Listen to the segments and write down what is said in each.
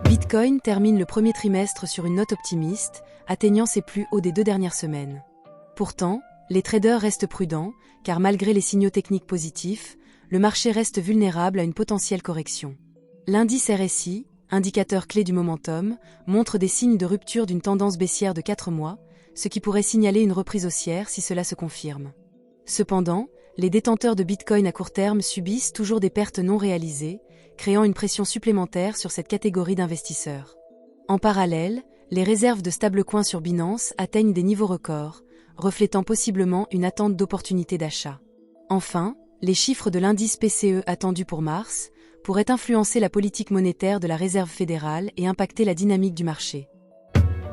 Bitcoin termine le premier trimestre sur une note optimiste, atteignant ses plus hauts des 2 dernières semaines. Pourtant, les traders restent prudents, car malgré les signaux techniques positifs, le marché reste vulnérable à une potentielle correction. L'indice RSI, indicateur clé du momentum, montre des signes de rupture d'une tendance baissière de 4 mois, ce qui pourrait signaler une reprise haussière si cela se confirme. Cependant, les détenteurs de Bitcoin à court terme subissent toujours des pertes non réalisées, créant une pression supplémentaire sur cette catégorie d'investisseurs. En parallèle, les réserves de stablecoins sur Binance atteignent des niveaux records, reflétant possiblement une attente d'opportunité d'achat. Enfin, les chiffres de l'indice PCE attendus pour mars pourraient influencer la politique monétaire de la Réserve fédérale et impacter la dynamique du marché.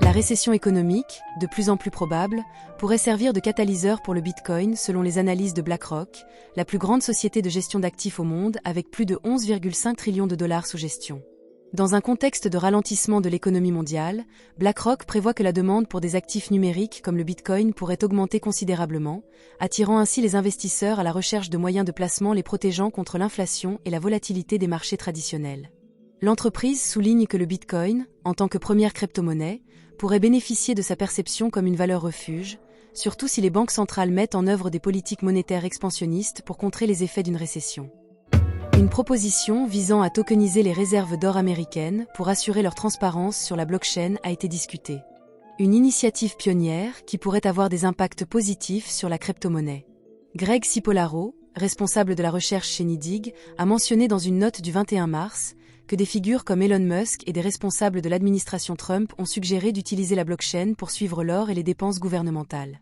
La récession économique, de plus en plus probable, pourrait servir de catalyseur pour le Bitcoin selon les analyses de BlackRock, la plus grande société de gestion d'actifs au monde avec plus de 11,5 trillions de dollars sous gestion. Dans un contexte de ralentissement de l'économie mondiale, BlackRock prévoit que la demande pour des actifs numériques comme le Bitcoin pourrait augmenter considérablement, attirant ainsi les investisseurs à la recherche de moyens de placement les protégeant contre l'inflation et la volatilité des marchés traditionnels. L'entreprise souligne que le Bitcoin, en tant que première crypto-monnaie, pourrait bénéficier de sa perception comme une valeur refuge, surtout si les banques centrales mettent en œuvre des politiques monétaires expansionnistes pour contrer les effets d'une récession. Une proposition visant à tokeniser les réserves d'or américaines pour assurer leur transparence sur la blockchain a été discutée. Une initiative pionnière qui pourrait avoir des impacts positifs sur la crypto-monnaie. Greg Cipollaro, responsable de la recherche chez Nidig, a mentionné dans une note du 21 mars que des figures comme Elon Musk et des responsables de l'administration Trump ont suggéré d'utiliser la blockchain pour suivre l'or et les dépenses gouvernementales.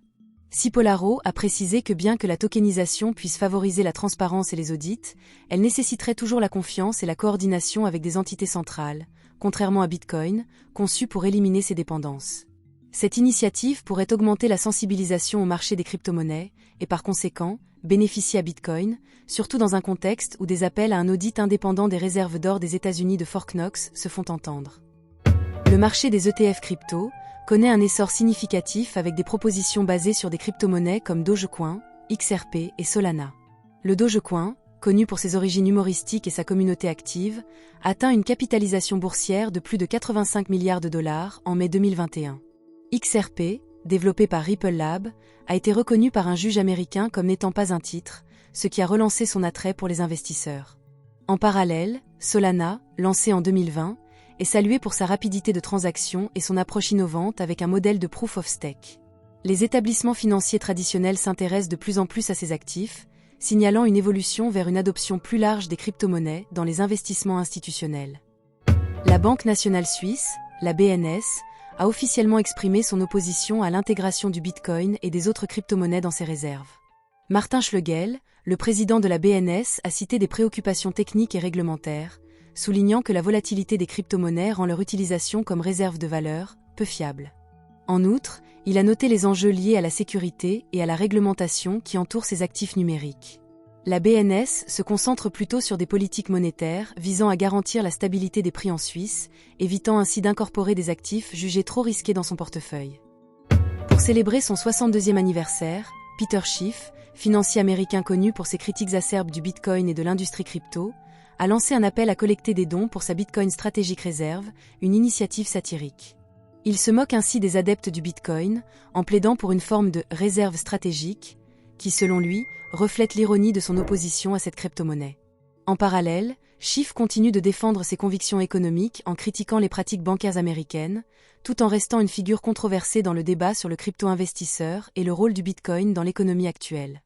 Cipollaro a précisé que bien que la tokenisation puisse favoriser la transparence et les audits, elle nécessiterait toujours la confiance et la coordination avec des entités centrales, contrairement à Bitcoin, conçu pour éliminer ses dépendances. Cette initiative pourrait augmenter la sensibilisation au marché des crypto-monnaies et par conséquent, bénéficier à Bitcoin, surtout dans un contexte où des appels à un audit indépendant des réserves d'or des États-Unis de Fort Knox se font entendre. Le marché des ETF crypto connaît un essor significatif avec des propositions basées sur des crypto-monnaies comme Dogecoin, XRP et Solana. Le Dogecoin, connu pour ses origines humoristiques et sa communauté active, atteint une capitalisation boursière de plus de 85 milliards de dollars en mai 2021. XRP, développé par Ripple Lab, a été reconnu par un juge américain comme n'étant pas un titre, ce qui a relancé son attrait pour les investisseurs. En parallèle, Solana, lancé en 2020, est salué pour sa rapidité de transaction et son approche innovante avec un modèle de proof of stake. Les établissements financiers traditionnels s'intéressent de plus en plus à ces actifs, signalant une évolution vers une adoption plus large des crypto-monnaies dans les investissements institutionnels. La Banque nationale suisse, la BNS, a officiellement exprimé son opposition à l'intégration du Bitcoin et des autres crypto-monnaies dans ses réserves. Martin Schlegel, le président de la BNS, a cité des préoccupations techniques et réglementaires, soulignant que la volatilité des crypto-monnaies rend leur utilisation comme réserve de valeur peu fiable. En outre, il a noté les enjeux liés à la sécurité et à la réglementation qui entourent ces actifs numériques. La BNS se concentre plutôt sur des politiques monétaires visant à garantir la stabilité des prix en Suisse, évitant ainsi d'incorporer des actifs jugés trop risqués dans son portefeuille. Pour célébrer son 62e anniversaire, Peter Schiff, financier américain connu pour ses critiques acerbes du Bitcoin et de l'industrie crypto, a lancé un appel à collecter des dons pour sa Bitcoin Strategic Reserve, une initiative satirique. Il se moque ainsi des adeptes du Bitcoin, en plaidant pour une forme de « réserve stratégique », qui, selon lui, reflète l'ironie de son opposition à cette crypto-monnaie. En parallèle, Schiff continue de défendre ses convictions économiques en critiquant les pratiques bancaires américaines, tout en restant une figure controversée dans le débat sur le crypto-investisseur et le rôle du Bitcoin dans l'économie actuelle.